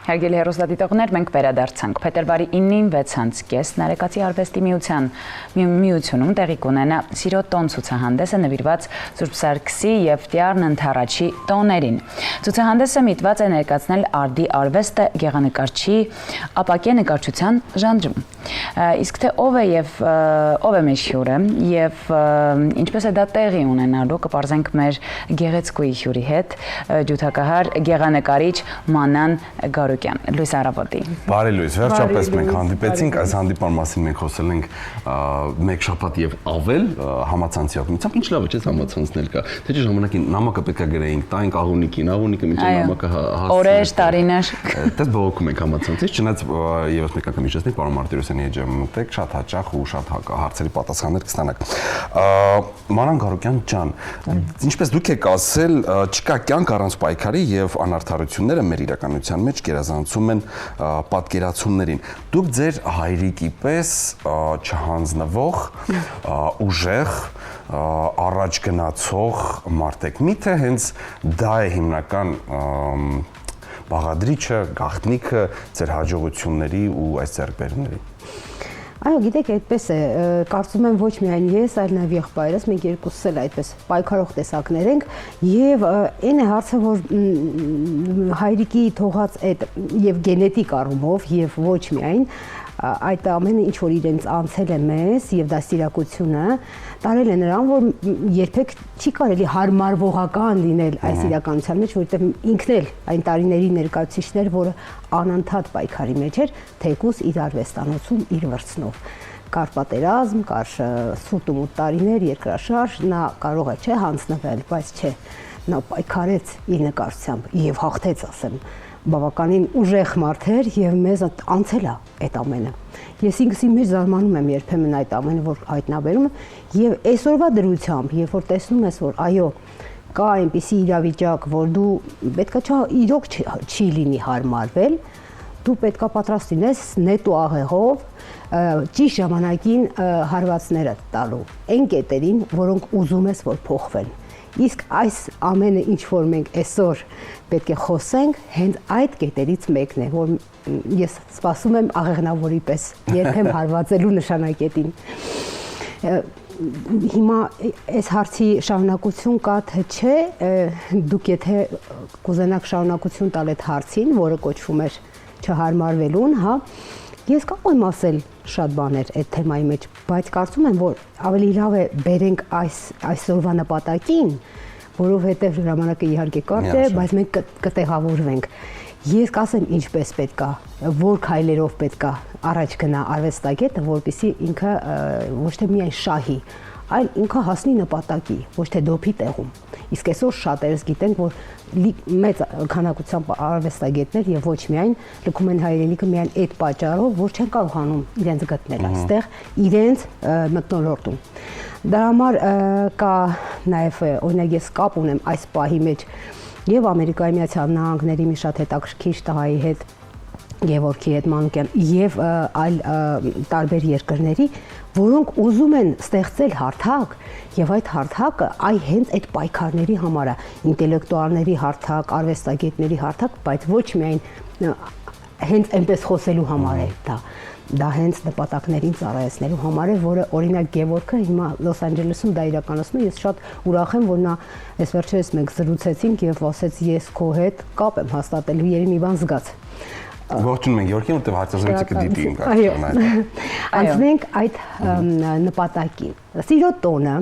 Հարգելի հեռուստադիտողներ, մենք վերադարձանք փետրվարի 9-ին 6:30 Նարեկացի արվեստի միությունում տեղի կունենա Սիրո տոն ցուցահանդեսը նվիրված Սուրբ Սարգսի եւ Տիառն Ընթառաջի տոներին։ Ցուցահանդեսը միտված է ներկայացնել արդի արվեստը գեղանկարչի ապակե նկարչության ժանրում։ Իսկ թե ով է մեր հյուրը եւ ինչպես է դա տեղի ունենալու, կպարզենք մեր գեղեցկուի հյուրի հետ, ջութակահար գեղանկարիչ Մանան Գարուկյան, լույս առավոտի։ Բարի լույս, վերջապես մենք հանդիպեցինք, այս հանդիպման մասին մենք խոսել ենք մեկ շաբաթ եւ ավել համացանցի օգնությամբ, ինչ լավ է, չէ՞, համացանցնել կա։ Թե չէ ժամանակին նամակը պետք է գրեինք, տայինք աղունիկին, աղունիկը մինչև նամակը հասցնենք։ Օրեր, տարիներ։ Դες բողոքում ենք համացանցից, չնայած եւս մեկ անգամ իջեցնենք, պարոն Մարտիրոսյանի հետ ջամտեք, շատ հաճախ ու շատ հարցերի պատասխաններ կստանաք։ Մանան Գարուկյան ջան, ինչպես դուք եք ասել, չկա կյանք առանց պայքարի եւ անարդարությունները մեր իրականության մեջ գերազանցում են պատկերացումներին։ Դուք ձեր հայրիկի պես չհանձնվող, ուժեղ, առաջ գնացող մարդ եք։ Միթե հենց դա է հիմնական բաղադրիչը, գաղտնիքը ձեր հաջողությունների ու այս ձեռքբերումների։ Այո, գիտեք, այդպես է, կարծում եմ ոչ միայն ես, այլ նաև եղբայրս, մենք երկուսս էլ այդպես պայքարող տեսակներ ենք եւ այն է հարցը, որ հայրիկի թողած այդ եւ գենետիկ առումով եւ ոչ միայն այդ ամենը ինչ որ իրենց անցել է մեզ եւ դաստիարակությունը տարել է նրան, որ երբեք չի կարելի հարմարվողական լինել այս իրականության մեջ, որովհետեւ ինքն էլ այն տարիների ներկայացուցիչներ, որը անընդհատ պայքարի մեջ էր, թեկուս իր արվեստանոցում իր վրցնով։ Կար պատերազմ, կար սուտ ու մութ տարիներ, երկրաշարժ, նա կարող է չէ հանձնվել, բայց չէ, նա պայքարեց իր նկարչությամբ եւ հաղթեց, ասեմ, բավականին ուժեղ մարդ էր եւ մեզ անցել է այդ ամենը։ Ես ինքս իմ մեջ զարմանում եմ երբեմն այդ ամենը, որ հայտնաբերում եւ այսօրվա դրությամբ, երբ որ տեսնում ես, որ այո, կա այնպիսի իրավիճակ, որ դու պետքա իրոք չի լինի հարմարվել, դու պետքա պատրաստ լինես նետ ու աղեղով ճիշտ ժամանակին հարվածները տալու այն կետերին, որոնք ուզում ես, որ փոխվեն։ Իսկ այս ամենը, ինչ որ մենք այսօր պետք է խոսենք, հենց այդ կետերից մեկն է, որ ես սպասում եմ աղեղնավորի պես, երբեմ հարվածելու նշանակետին։ Հիմա այս հարցի շարունակություն կա, թե չէ, դուք եթե կուզենաք շարունակություն տալ այդ հարցին, որը կոչվում էր չհարմարվելուն, հա, ես կարող եմ ասել շատ բաներ այդ թեմայի մեջ, բայց կարծում եմ, որ ավելի լավ է բերենք այսօրվա նպատակին, որովհետև ժամանակը իհարկե կարճ է, բայց մենք կտեղավորվենք։ Ես կասեմ ինչպես պետքա, որ քայլերով պետքա առաջ գնա արվեստագետը, որպեսզի ինքը ոչ թե միայն շահի, այլ ինքը հասնի նպատակի, ոչ թե դոփի տեղում։ Իսկ այսօր շատերս գիտենք, որ մեծ քանակությամբ արվեստագետներ եւ ոչ միայն լքում են հայրենիքը միայն այդ պատճառով, որ չեն կարողանում իրենց գտնել այստեղ իրենց մթնոլորտում։ Դրա համար կա նաեւ օրինակ ես կապ ունեմ այս պահի մեջ եւ Ամերիկայի Միացյալ Նահանգների մի շատ հետաքրքիր տղայի հետ, Գևորգի հետ Մանուկյան եւ այլ տարբեր երկրների, որոնք ուզում են ստեղծել հարթակ եւ այդ հարթակը հենց այդ պայքարների համար է, ինտելեկտուալների հարթակ, արվեստագետների հարթակ, բայց ոչ միայն հենց այնպես խոսելու համար է դա հենց նպատակներին ծառայեցնելու համար է, որը օրինակ Գևորգը հիմա Լոս Անջելեսում դա իրականացնում է, ես շատ ուրախ եմ, որ նա այս վերջերս մենք զրուցեցինք եւ ասեց ես քո հետ կապ եմ հաստատելու, երևի մի բան զգաց։ Ողջունում ենք Գևորգին, որտեղ հարցազրույցը կդիտի իմ կարծիքով։ Անցնենք այդ նպատակին։ Սիրո տոնը,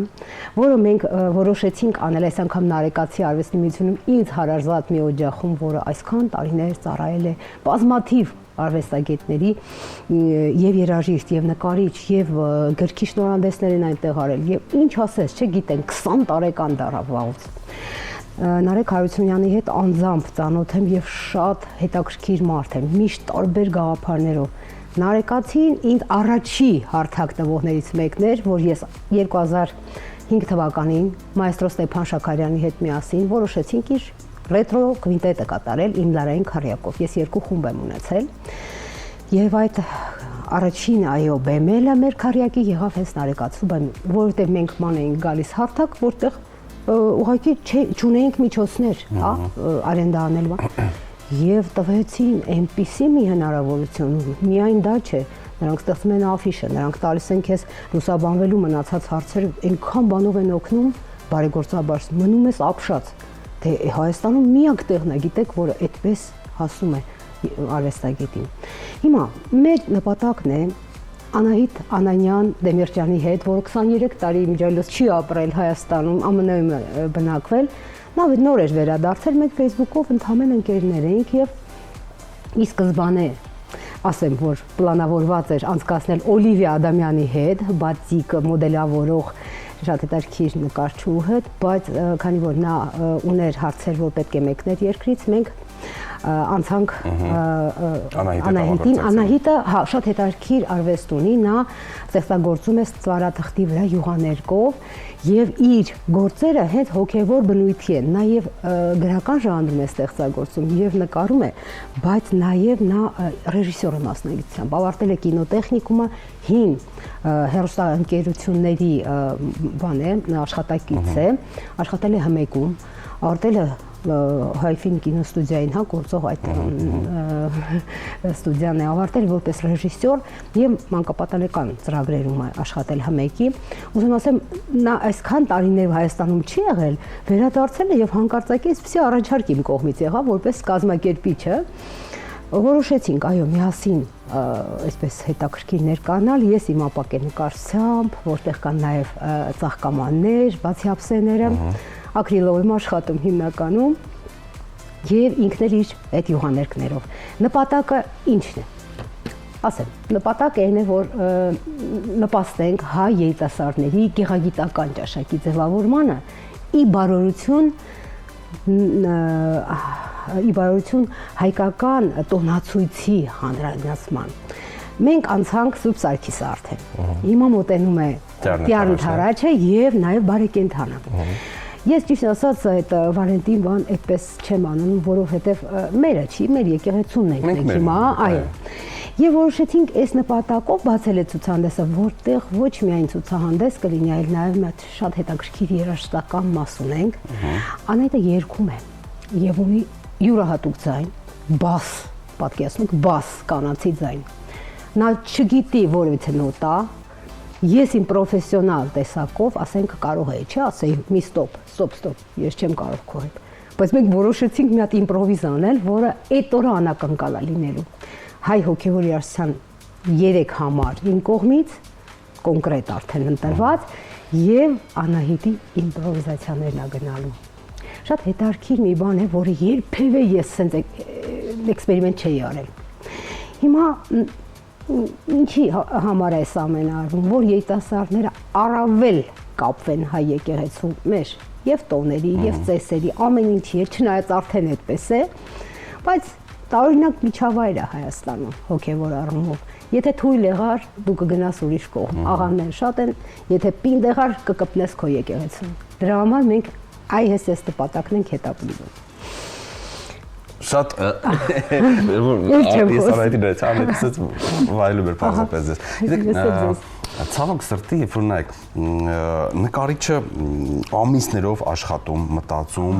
որը մենք որոշեցինք անել այս անգամ Նարեկացի արվեստի միությունում ինձ հարազատ մի օջախում, որը այսքան տարիներ ծառայել է բազմաթիվ արվեստագետների եւ երաժիշտ եւ նկարիչ եւ գրքի շնորհանդեսներ են այնտեղ արել եւ ինչ ասես, չգիտեն 20 տարեկան դարավ վաղուց։ Նարեկ Հարությունյանի հետ անձամբ ծանոթ եմ եւ շատ հետաքրքիր մարդ եմ, միշտ տարբեր գաղափարներով։ Նարեկացին ինձ առաջի հարթակ տվողներից մեկն էր, որ ես 2005 թվականին մայստրո Ստեփան Շաքարյանի հետ միասին որոշեցինք իր ռետրո կվինտետը կատարել Իմլարային Քարյակով։ Ես 2 խումբ եմ ունեցել եւ այդ առաջին այո բեմելը մեր Քարյակի եղավ հենց Նարեկացու բեմ, որովհետեւ մենք ման էինք գալիս հարթակ, որտեղ ուղղակի չունեինք միջոցներ, հա, արենդա անելու։ եւ տվեցին այնպիսի մի հնարավորություն, միայն դա չէ, նրանք ստեղծում են աֆիշը, նրանք տալիս են քեզ լուսաբանվելու մնացած հարցերը, այնքան բանով են օգնում, բարեգործաբար մնում ես ապշած, թե Հայաստանում միակ տեղն է, գիտեք, որը այդպես հասում է արվեստագետին։ Հիմա մեր նպատակն է Անահիտ Անանյան Դեմիրճյանի հետ, որը 23 տարի միջայլոց չի ապրել Հայաստանում, ԱՄՆ-ում բնակվել, նա նոր էր վերադարձել, մենք Facebook-ով ընդհանրեն ընկերներ էինք եւ ի սկզբանե ասեմ, որ պլանավորված էր անցկացնել Օլիվիա Ադամյանի հետ, բացիկ մոդելավորող շատ հետաքրքիր նկարչու հետ, բայց քանի որ նա ուներ հարցեր, որ պետք է մեկներ երկրից, մենք անցանք Անահիտին, Անահիտը շատ հետաքրքիր արվեստ ունի, նա ստեղծագործում է ստվարաթղթի վրա յուղաներկով եւ իր գործերը հենց հոգեվոր բնույթի են, նաեւ գրական ժանրում է ստեղծագործում եւ նկարում է, բայց նաեւ նա ռեժիսոր է մասնագիտությամբ, ավարտել է կինոտեխնիկումը, հին հեռուստաընկերությունների բան է, աշխատակից է, աշխատել է Հմեկում, ավարտել է Հայֆին կինոստուդիային, հա, գործող այդ ստուդիան է ավարտել որպես ռեժիսոր եւ մանկապատանեկան ծրագրերում աշխատել Հմեկի։ Ուզում ասեմ, նա այսքան տարիներ Հայաստանում չի եղել, վերադարձել է եւ հանկարծակի այսպեսի առաջարկ իմ կողմից եղավ որպես կազմակերպիչը։ Որոշեցինք, այո, միասին այսպես հետաքրքիր ներկանալ, ես իմ ապակենկարությամբ, որտեղ կան նաեւ ծաղկամաններ, բացի ափսեները, ակրիլով եմ աշխատում հիմնականում եւ ինքն էլ իր այդ յուղաներկներով։ Նպատակը ի՞նչն է։ Ասեմ, նպատակը այն է, որ նպաստենք հայ երիտասարդների գեղագիտական ճաշակի ձևավորմանը ի բարօրություն հայկական տոնացույցի հանրայնացման։ Մենք անցանք Սուրբ Սարգիսը արդեն։ Հիմա մոտենում է Տիառն Թարաչը եւ նաեւ Բարեկենդանը։ Ես ճիշտ ասած այդ Վալենտին բան այդպես չեմ անում, որովհետև մերը չի, մեր եկեղեցումն ենք մենք հիմա, այո։ Եվ որոշեցինք այս նպատակով բացել է ցուցահանդեսը, որտեղ ոչ միայն ցուցահանդես կլինի, այլ նաև մի շատ հետաքրքիր երաժշտական մաս ունենք։ Անահիտը երգում է եւ ունի յուրահատուկ ձայն, բաս, պատկերացնեք, բաս կանացի ձայն։ Նա չգիտի որևէ նոտա։ Ես իմ պրոֆեսիոնալ տեսակով, ասենք կարող է, չէ, ասեի մի ստոպ, ես չեմ կարող քո հետ։ Բայց մենք որոշեցինք մի հատ իմպրովիզ անել, որը այդ օրը անակնկալ է լինելու։ Հայ հոգևոր երաժշտության 3 համար իմ կողմից կոնկրետ արդեն ընտրված եւ Անահիտի իմպրովիզացիաներն ա գնալու։ Շատ հետաքրքիր մի բան է, որը երբևէ ես սենց էքսպերիմենտ չէի արել։ Հիմա ինչի համար է այս ամենը արվում, որ երիտասարդները առավել կապվեն հայ եկեղեցու մեջ եւ տոների եւ ծեսերի ամեն ինչի հետ, չնայած արդեն այդպես է, բայց տարօրինակ միջավայր է Հայաստանում հոգեվոր առումով։ Եթե թույլ եղար, դու կգնաս ուրիշ կողմ, աղաներ շատ են, եթե պինդ եղար, կկպնես քո եկեղեցուն։ Դրա համար մենք այս նպատակն ենք հետապնդում։ Շատ ես Անահիտին դες ամենից վայելում էր պարզապես ես։ Գիտեք, ցավոք սրտի, երբ որ նայեք, նկարիչը ամիսներով աշխատում, մտածում,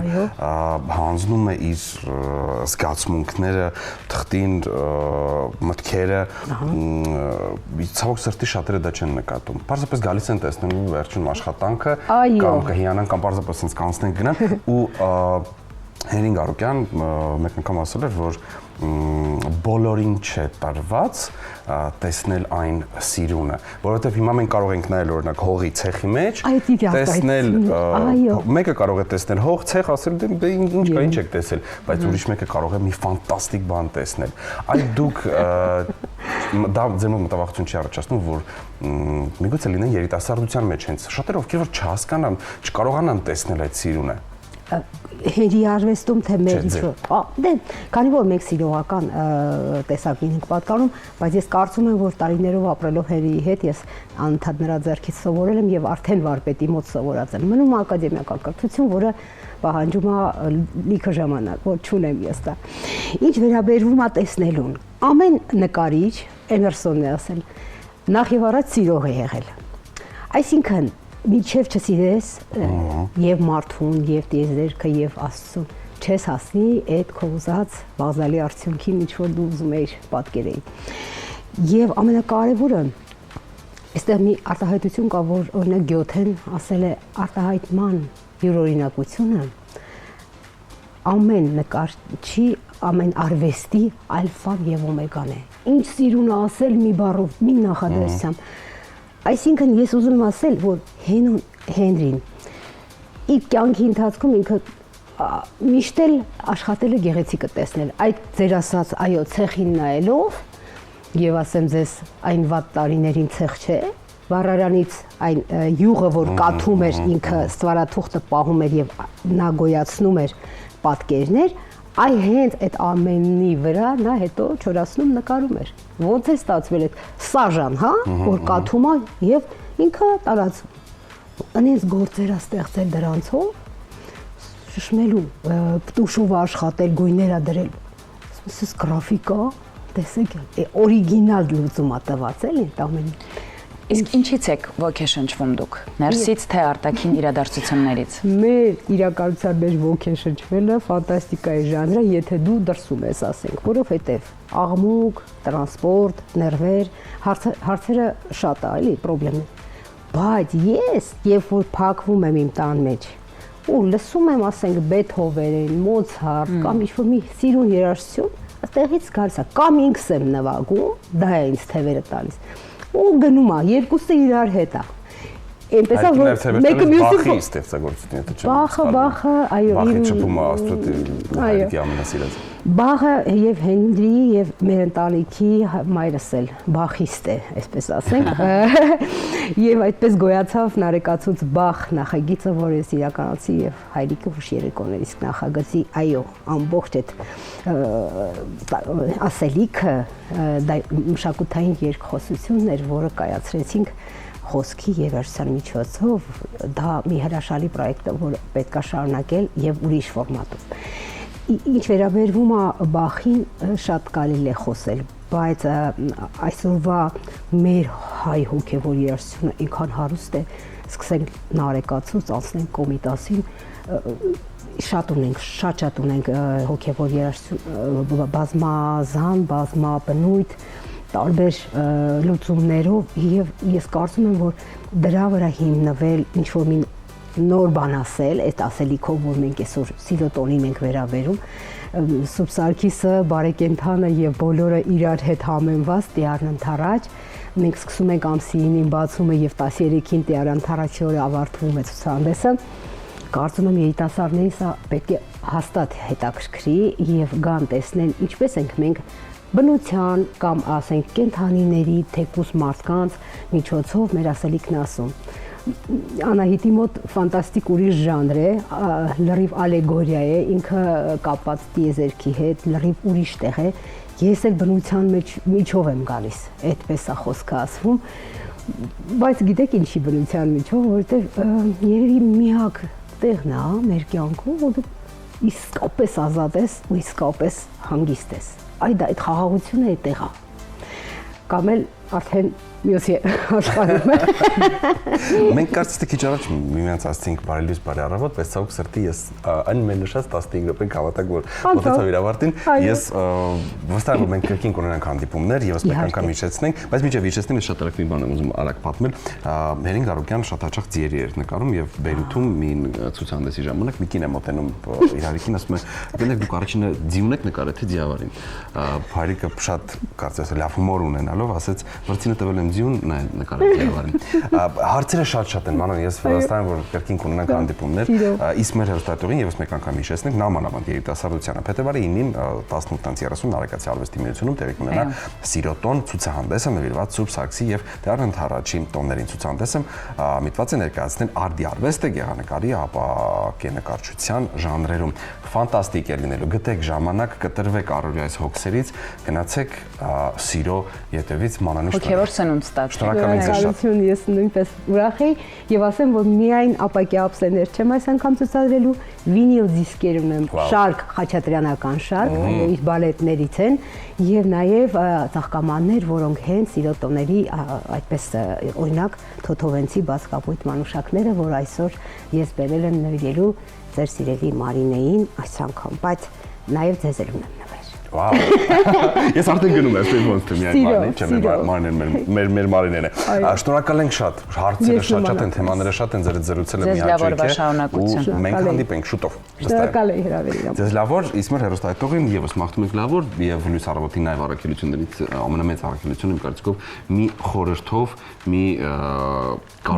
հանձնում է իր զգացմունքները, թղթին, մտքերը, ցավոք սրտի շատերը դա չեն նկատում։ Պարզապես գալիս են տեսնելու վերջում աշխատանքը, կամ կհիանան, կամ պարզապես ինձ կանցնեն գնան ու Հենրիկ Արուկյան մեկ անգամ ասել էր, որ բոլորին չէ տրված տեսնել այն սիրունը, որովհետև հիմա մենք կարող ենք նայել օրինակ հողի ցեխի մեջ, տեսնել մեկը կարող է տեսնել հող, ցեխ, ասել դե ինչ կա, ինչ եք տեսել, բայց ուրիշ մեկը կարող է մի ֆանտաստիկ բան տեսնել։ Այդ դուք դա ձեր մտավախություն չի առաջացնում, որ միգուցե լինեն երիտասարդության մեջ հենց շատերը ովքեր որ չհասկանան, չկարողանան տեսնել այդ սիրունը։ Հերի արվեստում թե մեր դե քանի որ մենք սիրողական տեսակին ենք պատկանում, բայց ես կարծում եմ, որ տարիներով ապրելով Հերիի հետ ես անընդհատ նրա ձեռքից սովորել եմ եւ արդեն վարպետի մոտ սովորած եմ։ Մնում ակադեմիական կրթություն, որը պահանջում է լիքը ժամանակ, որ չունեմ ես դա։ Ինչ վերաբերվում է տեսնելուն, ամեն նկարիչ, Էմերսոնն է ասել, նախ եւ առաջ սիրող է եղել։ Այսինքն Միջև չսիրես եւ մարդուն, եւ տիեզերքը, եւ Աստծուն, չես հասնի այդ քո ուզած բազալի արդյունքին, ինչ որ դու ուզում ես պատկերել։ Եվ ամենակարևորը այստեղ մի արտահայտություն կա, որ օրինակ Գյոթեն ասել է արտահայտման յուրօրինակությունը ամեն նկարչի, ամեն արվեստի ալֆա եւ օմեգան է։ Ինչ սիրուն է ասել մի բառով, մի նախադասությամբ։ Այսինքն ես ուզում եմ ասել, որ Հենրին իր կյանքի ընթացքում ինքը միշտ էլ աշխատել է գեղեցիկը տեսնել։ Այդ ձեր ասած, այո, ցեխին նայելով եւ ասեմ ձեզ, այն վատ տարիներին ցեխ չէ, վառարանից այն յուղը, որ կաթում էր, ինքը ստվարաթուղթը պահում էր եւ նա գոյացնում էր պատկերներ, այ հենց այդ ամենի վրա նա հետո չորացնում նկարում էր։ Ոնց է ստացվել այդ սաժան, հա, որ կաթում է եւ ինքը տարածում։ Անից գործեր է ստեղծել դրանցով, շշմելու, պտուշով աշխատել, գույներ է դրել։ Սս գրաֆիկա, տեսեք, օրիգինալ լուծում է տված էլի այդ ամենը։ Իսկ ինչից եք ոգեշնչվում դուք։ Ներսից թե արտաքին իրադարձություններից։ Մեր իրականության մեջ ոգեշնչվելը ֆանտաստիկայի ժանրը, եթե դու դրսում ես, ասենք, որովհետև աղմուկ, տրանսպորտ, ներվեր, հարցերը շատ է, էլի, խնդիրներ։ Բայց ես, երբ որ փակվում եմ իմ տան մեջ, ու լսում եմ, ասենք, Բեթհովեն, Մոցարտ, կամ ինչ-որ մի սիրուն երաժշտություն, այդտեղից գալիս է, կամ ինքս եմ նվագում, դա է ինձ թևերը տալիս։ Ու գնում է, երկուսը իրար հետ է։ Այնպես է, որ մեկը մյուսի ստեղծագործություն, Բախը, այո, Բախի ճպումը աստուծո հայրիկի ամենասիրած։ Բախը եւ Հենրի եւ մեր ընտանիքի մայրս էլ բախիստ է, այսպես ասենք։ Եվ այդպես գոյացավ Նարեկացուց Բախ նախագիծը, որ ես իրականացի եւ հայրիկը ուշ երեկոներ, իսկ նախագծի, այո, ամբողջ այդ ասելիքը դա մշակութային երկխոսությունն էր, որը կայացրեցինք խոսքի եւ երաժշտության միջոցով, դա մի հրաշալի պրոյեկտ է, որ պետք է շարունակել եւ ուրիշ ֆորմատով։ Ինչ վերաբերվում է Բախին, շատ կարելի է խոսել, բայց այսօրվա մեր հայ հոգեվոր երաժշտությունը ինքան հարուստ է, սկսենք Նարեկացուց, անցնենք Կոմիտասին, շատ ունենք հոգեվոր երաժշտություն, բազմազան, բազմաբնույթ, տարբեր լուծումներով եւ ես կարծում եմ, որ դրա վրա հիմնվել ինչ-որ մի նոր բան ասել, այդ ասելիքով, որ մենք այսօր սիրոտոնին ենք վերաբերում, Սուրբ Սարգիսը, Բարեկենդանը եւ բոլորը իրար հետ համեմված Տիարն ընթառաջ, մենք սկսում ենք ամսի 9-ին բացումը եւ 13-ին Տիարն ընթառաջի օրը ավարտվում է ցուցահանդեսը, կարծում եմ երիտասարդներին սա պետք է հաստատ հետաքրքրի եւ գան տեսնեն ինչպես ենք մենք բնության կամ ասենք կենթանիների, թեկուզ մարդկանց միջոցով մեր ասելիքն ասում։ Անահիտի մոտ ֆանտաստիկ ուրիշ ժանր է, լրիվ ալեգորիա է, ինքը կապված տիեզերքի հետ, լրիվ ուրիշ տեղ է։ Ես էլ բնության միջով եմ գալիս, այդպես է խոսքը ասվում, բայց գիտեք ինչի բնության միջով, որովհետև երևի միակ տեղն է մեր կյանքում, որ դու իսկապես ազատ ես ու իսկապես հանգիստ ես։ Այդ խաղաղությունը է տեղը։ Կամ էլ արդեն մյուս աշխարհում է։ Մենք կարծես թե քիչ առաջ միմյանց ասացինք բարի լույս, բարի առավոտ, բայց ցավոք սրտի ես այն մեր նշած 15 րոպեն հավատակ որ մոտեցավ իր ավարտին, ես վստահ եմ որ մենք կրկին կունենանք հանդիպումներ եւս մեկ անգամ հիշեցնենք, բայց միջև հիշեցնեմ ես շատ արագ մի բան եմ ուզում արագ պատմել։ Հերին Գարուկյանը շատ հաճախ ձիերի էր նկարում եւ Բեյրութում մի ցուցահանդեսի ժամանակ մի կին է մոտենում իրարիկին ասում է գնեք դուք առաջինը ձիուն եք նկարել թե ձիավարին։ Հայրիկը շատ կարծես լավ հումոր ունենալով ասեց վրցինը տվել եմ ձիուն, նա նկարել ձիավարին։ Հարցերը շատ են, մանոն ես վստահ եմ որ կրկին կունենանք հանդիպումներ։ Իսկ մեր հերոստատողին եւս մեկ անգամ հիշեցնենք նամանավանդ երիտասարդությանը։ Փետրվարի 9-ին 18:30 Նարեկացի արվեստի միությունում տեղի կունենա Սիրոտոն ցուցահանդեսը նվիրված Սուրբ Սարգսի եւ Տիարն ընթառաջի տոներին ցուցահանդեսը միտված է ներկայացնել արդի արվեստը, գեղանկարի, ապակենկարչության ժանրերում։ Ֆանտաստիկ է լինելու։ Գտեք ժամանակ, կտրվեք առօրյայից հոգսերից, գնացեք սիրո ետևից մանանիշ։ Հոգևոր սնունդ ստացեք։ Շնորհակալություն, ես նույնպես ուրախ եի եւ ասեմ, որ միայն ապակի ափսեներ չեմ այս անգամ ցուցադրելու, վինիլ դիսկեր ունեմ, շարք, խաչատրյանական շարք, իր բալետներից են եւ նաեւ ծաղկամաններ, որոնք հենց սիրոտոների այդպես օրինակ Թոթովենցի բացկապույտ մանուշակները, որ այսօր ես բերել եմ նվիրելու ձեր սիրելի Մարինեին այս անգամ, բայց նաև ձեզ էլ ունեմ նվեր։ Վաու։ Ես արդեն գնում եմ, ոնց թե միայն Մարինեն, չէ՞ Մարինեն, մեր Մարինեն է։ Շնորհակալ ենք շատ, հարցերը շատ են, թեմաները շատ են, ձեր զրուցելը մի հաճույք է։ Ու մենք հանդիպենք շուտով։ Շնորհակալ եմ հրավերին։ Ձեզ լավ օր, Իսմեր հերոստայտողին եւս մաղթում ենք լավ օր եւ լույս առավոտի նաեւ առաքելություններից ամենամեծ առաքելությունը իմ կարծիքով մի խորհրդով, մի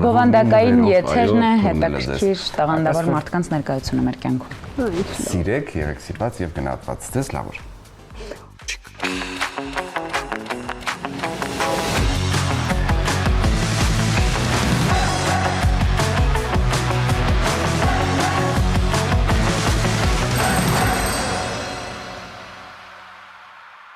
բովանդակային եթերն է, հետաքրքիր տաղանդավոր մարդկանց ներկայությունը մեր կյանքում։ Սիրեք, եղեք սիրված եւ գնահատված։ Ձեզ լավ օր։